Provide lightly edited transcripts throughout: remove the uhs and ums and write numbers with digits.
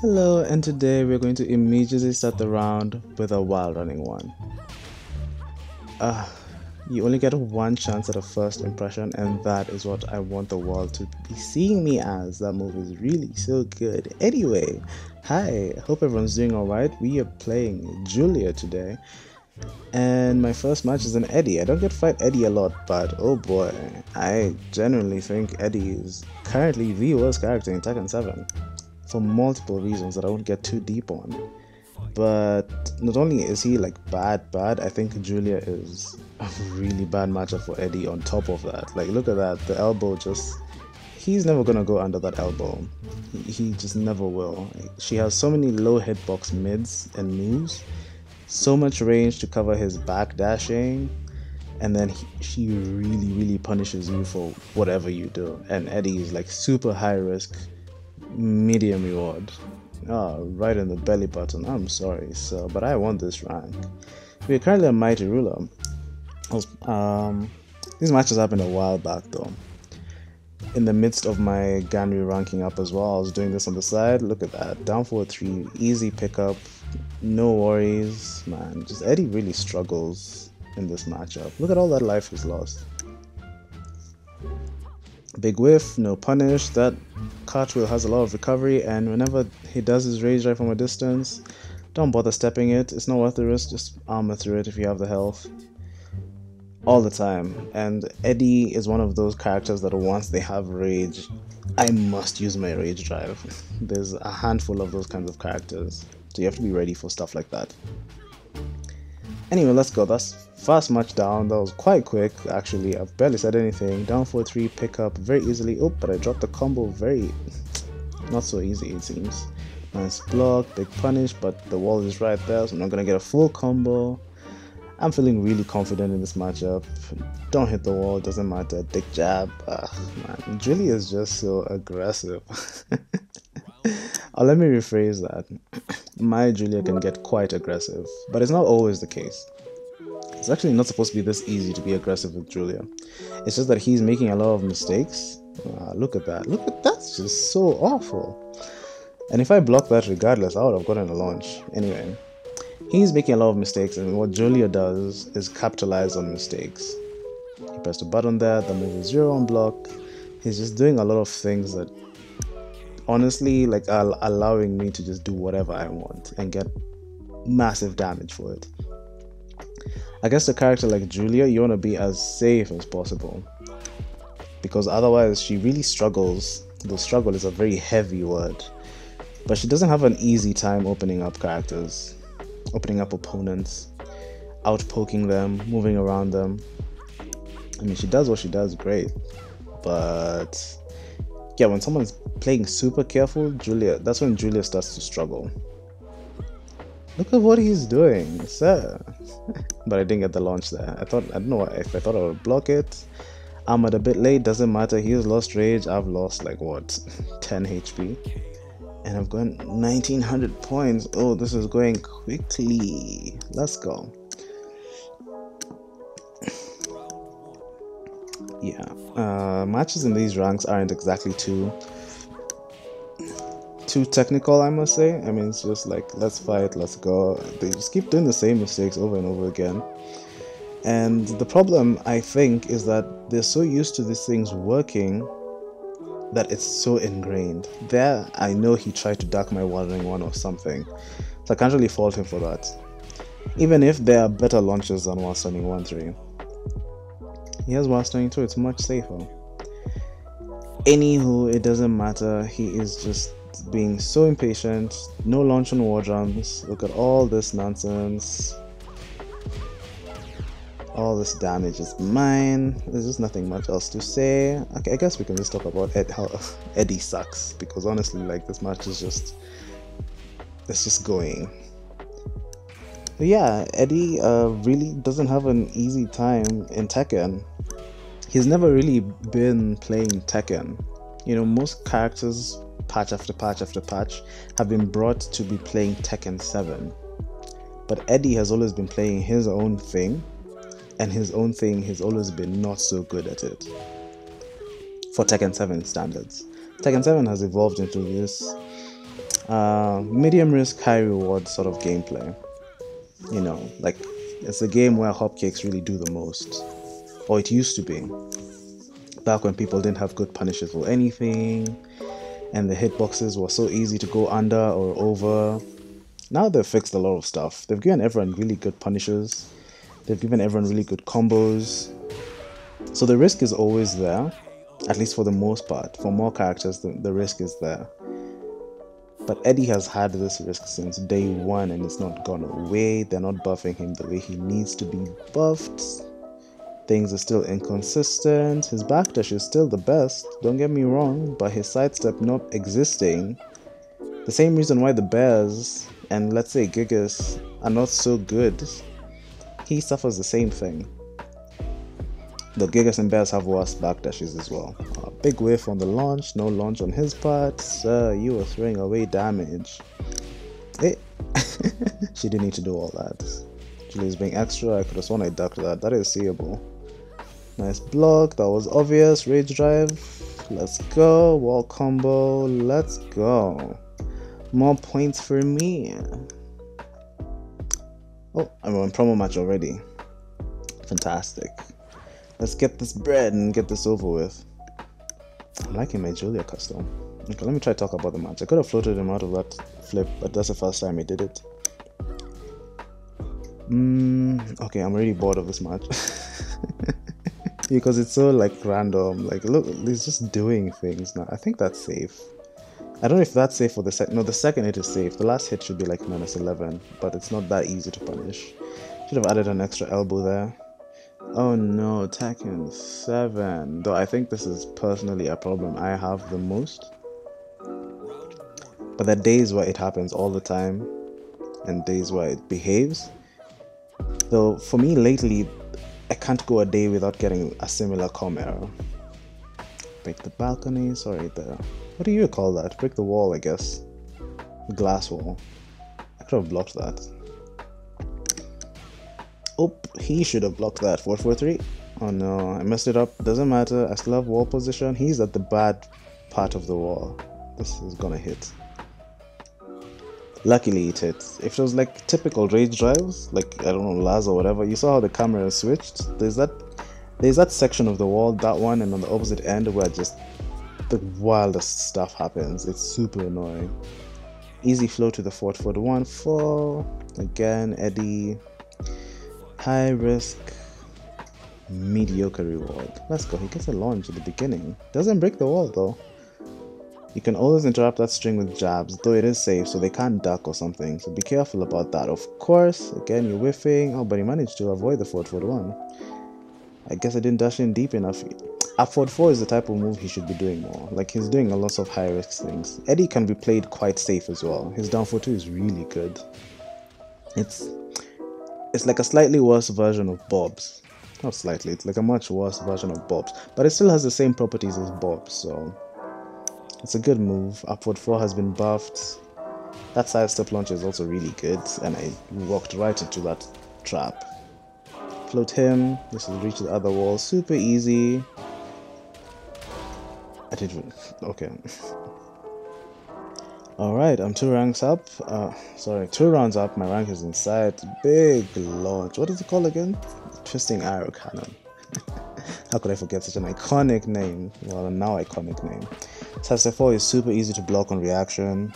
Hello, and today we're going to immediately start the round with a wild running one. Uh, you only get one chance at a first impression, and that is what I want the world to be seeing me as. That movie is really so good. Anyway, hi, hope everyone's doing alright. We are playing Julia today, and my first match is an Eddie. I don't get to fight Eddie a lot, but oh boy, I genuinely think Eddie is currently the worst character in Tekken 7. For multiple reasons that I won't get too deep on. But not only is he like bad, I think Julia is a really bad matchup for Eddie on top of that. Like, look at that, the elbow he's never gonna go under that elbow. He just never will. She has so many low hitbox mids and moves, so much range to cover his back dashing, and then she really punishes you for whatever you do. And Eddie is like super high risk, medium reward. Right in the belly button. I'm sorry, sir, but I want this rank. We're currently a mighty ruler. These matches happened a while back though. In the midst of my Ganry ranking up as well, I was doing this on the side. Look at that, down 4-3, easy pickup, no worries, man. Just Eddie really struggles in this matchup. Look at all that life he's lost. Big whiff, no punish. That cartwheel has a lot of recovery, and whenever he does his rage right from a distance, don't bother stepping it. It's not worth the risk. Just armor through it if you have the health. All the time. And Eddie is one of those characters that once they have rage, I must use my rage drive. There's a handful of those kinds of characters, so you have to be ready for stuff like that. Anyway, let's go. That's fast match down. That was quite quick, actually. I've barely said anything. Down 4-3, pick up very easily. Oh, but I dropped the combo very... not so easy, it seems. Nice block, big punish, but the wall is right there, so I'm not going to get a full combo. I'm feeling really confident in this matchup. Don't hit the wall, doesn't matter. Dick jab. Man, Julie is just so aggressive. Let me rephrase that. My Julia can get quite aggressive, but it's not always the case. It's actually not supposed to be this easy to be aggressive with Julia. It's just that he's making a lot of mistakes. Look at that. That's just so awful. And if I block that regardless, I would have gotten a launch. Anyway, he's making a lot of mistakes, and what Julia does is capitalize on mistakes. He pressed a button there, the move is 0 on block. He's just doing a lot of things that honestly are allowing me to just do whatever I want and get massive damage for it. I guess a character like Julia, you want to be as safe as possible, because otherwise she really struggles. The struggle is a very heavy word, but she doesn't have an easy time opening up characters, opening up opponents, outpoking them, moving around them. I mean, she does what she does great, but yeah, when someone's playing super careful, that's when Julia starts to struggle. Look at what he's doing, sir. But I didn't get the launch there. I don't know if I thought I would block it. I'm at a bit late, doesn't matter. He's lost rage. I've lost 10 HP. And I've gotten 1900 points. Oh, this is going quickly. Let's go. Yeah. Matches in these ranks aren't exactly too technical, I must say. I mean, it's just like, let's fight, let's go. They just keep doing the same mistakes over and over again. And the problem, I think, is that they're so used to these things working that it's so ingrained. There, I know he tried to duck my wandering one or something, so I can't really fault him for that. Even if there are better launches than while standing 1-3. He has while standing 2, it's much safer. Anywho, it doesn't matter. He is just being so impatient. No launch on war drums. Look at all this nonsense. All this damage is mine. There's just nothing much else to say. Okay, I guess we can just talk about how Eddie sucks, because honestly, this match is it's just going. But yeah, Eddie really doesn't have an easy time in Tekken. He's never really been playing Tekken. You know, most characters, patch after patch after patch, have been brought to be playing Tekken 7. But Eddie has always been playing his own thing, and his own thing has always been not so good at it. For Tekken 7 standards. Tekken 7 has evolved into this Medium risk, high reward sort of gameplay. You know, like it's a game where hopcakes really do the most, or it used to be. Back when people didn't have good punishes for anything, and the hitboxes were so easy to go under or over. Now they've fixed a lot of stuff. They've given everyone really good punishes. They've given everyone really good combos. So the risk is always there, at least for the most part. For more characters, the risk is there. But Eddie has had this risk since day one and it's not gone away. They're not buffing him the way he needs to be buffed. Things are still inconsistent. His backdash is still the best, don't get me wrong, but his sidestep not existing. The same reason why the Bears and let's say Gigas are not so good, he suffers the same thing. The Gigas and Bears have worse backdashes as well. Big whiff on the launch, no launch on his part. Sir, you were throwing away damage. Hey. She didn't need to do all that. Julie's being extra, I could have sworn I ducked that. That is seeable. Nice block, that was obvious. Rage drive. Let's go. Wall combo. Let's go. More points for me. Oh, I'm on promo match already. Fantastic. Let's get this bread and get this over with. I'm liking my Julia custom. Okay, let me try to talk about the match. I could have floated him out of that flip, but that's the first time he did it. Okay, I'm really bored of this match. Because it's so like random. Like look, he's just doing things now. I think that's safe. I don't know if that's safe for the second. No, the second hit is safe. The last hit should be like -11, but it's not that easy to punish. Should have added an extra elbow there. Oh no, Tekken 7. Though I think this is personally a problem I have the most. But there are days where it happens all the time, and days where it behaves. Though for me lately, I can't go a day without getting a similar com error. Break the balcony, sorry, what do you call that? Break the wall, I guess. The glass wall. I could have blocked that. Oh, he should have blocked that. 4-4-3. Oh no, I messed it up. Doesn't matter. I still have wall position. He's at the bad part of the wall. This is gonna hit. Luckily it hits. If it was like typical rage drives, like I don't know, Laz or whatever, you saw how the camera switched. There's that section of the wall, that one, and on the opposite end where just the wildest stuff happens. It's super annoying. Easy flow to the 4-4-1 4. Again, Eddie. High risk, mediocre reward. Let's go. He gets a launch at the beginning. Doesn't break the wall though. You can always interrupt that string with jabs, though it is safe, so they can't duck or something. So be careful about that. Of course, again, you're whiffing. Oh, but he managed to avoid the 4-4-1. I guess I didn't dash in deep enough. Up forward 4 is the type of move he should be doing more. Like, he's doing a lot of high risk things. Eddie can be played quite safe as well. His down 4-2 is really good. It's like a slightly worse version of Bob's. Not slightly, it's like a much worse version of Bob's. But it still has the same properties as Bob's, so it's a good move. Upward 4 has been buffed. That sidestep launch is also really good, and I walked right into that trap. Float him. This will reach the other wall. Super easy. I did. Okay. Alright, I'm 2 ranks up. 2 rounds up. My rank is inside. Big launch. What is it called again? Twisting Arrow Cannon. How could I forget such an iconic name? Well, a now iconic name. Sidestep 4 is super easy to block on reaction.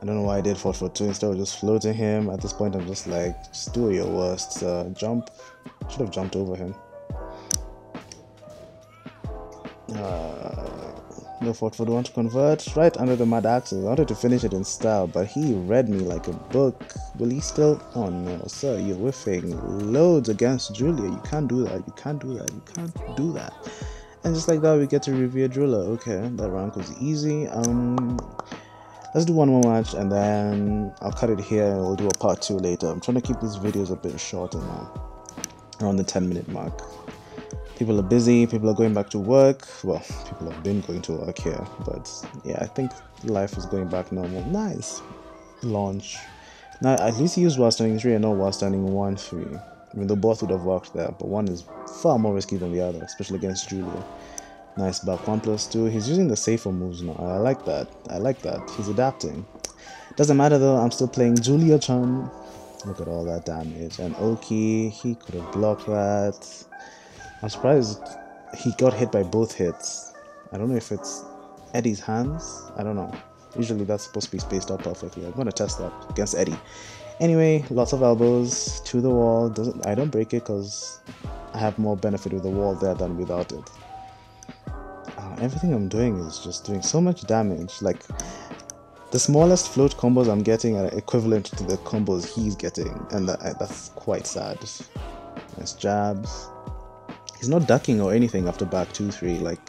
I don't know why I did 4-4-2 instead of just floating him. At this point, I'm just like, just do your worst. Jump. Should have jumped over him. No 4-4-1 to convert. Right under the mad axes. I wanted to finish it in style, but he read me like a book. Will he still? Oh no, sir, you're whiffing loads against Julia. You can't do that. You can't do that. You can't do that. And just like that, we get to review Driller. Okay, that rank was easy. Let's do one more match and then I'll cut it here and we'll do a part 2 later. I'm trying to keep these videos a bit shorter now, around the 10-minute mark. People are busy, people are going back to work. Well, people have been going to work here, but yeah, I think life is going back normal. Nice launch. Now, at least he used while standing 3 and not while standing 1-3. I mean, though both would have worked there, but one is far more risky than the other, especially against Julia. Nice back 1+2. He's using the safer moves now. I like that. I like that. He's adapting. Doesn't matter though, I'm still playing Julia-chan. Look at all that damage. And Oki, he could have blocked that. I'm surprised he got hit by both hits. I don't know if it's Eddie's hands. I don't know. Usually that's supposed to be spaced out perfectly. I'm going to test that against Eddie. Anyway, lots of elbows to the wall. I don't break it because I have more benefit with the wall there than without it. Everything I'm doing is just doing so much damage. Like, the smallest float combos I'm getting are equivalent to the combos he's getting, and that's quite sad. Nice jabs. He's not ducking or anything after back 2-3. Like,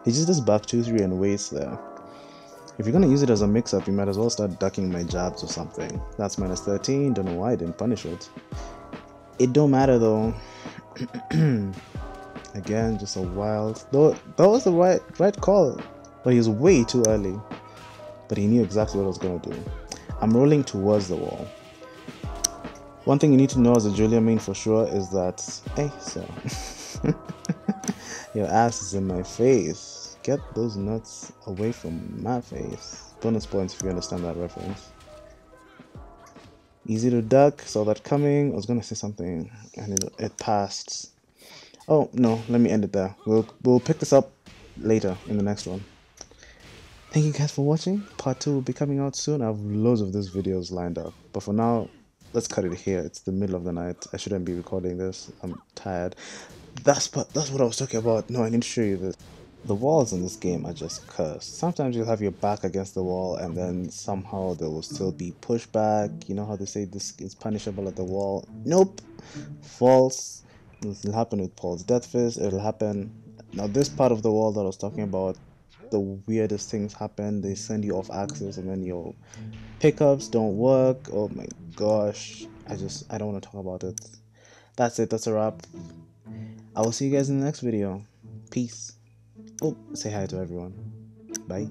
he just does back 2-3 and waits there. If you're gonna use it as a mix-up, you might as well start ducking my jabs or something. That's -13. Don't know why I didn't punish it. It don't matter though. Again, just a wild. Though that was the right call, but he was way too early. But he knew exactly what I was gonna do. I'm rolling towards the wall. One thing you need to know as a Julia main for sure is that, hey, so your ass is in my face. Get those nuts away from my face. Bonus points if you understand that reference. Easy to duck, saw that coming. I was gonna say something and it passed. Oh no, let me end it there. We'll pick this up later in the next one. Thank you guys for watching. Part 2 will be coming out soon. I have loads of these videos lined up. But for now, let's cut it here. It's the middle of the night. I shouldn't be recording this. I'm tired. That's what I was talking about. No, I need to show you this. The walls in this game are just cursed. Sometimes you'll have your back against the wall and then somehow there will still be pushback. You know how they say this is punishable at the wall? Nope. False. It'll happen with Paul's Death Fist. It'll happen. Now this part of the wall that I was talking about, the weirdest things happen. They send you off axis and then your pickups don't work. Oh my gosh. I don't want to talk about it. That's it. That's a wrap. I will see you guys in the next video. Peace. Oh, say hi to everyone. Bye.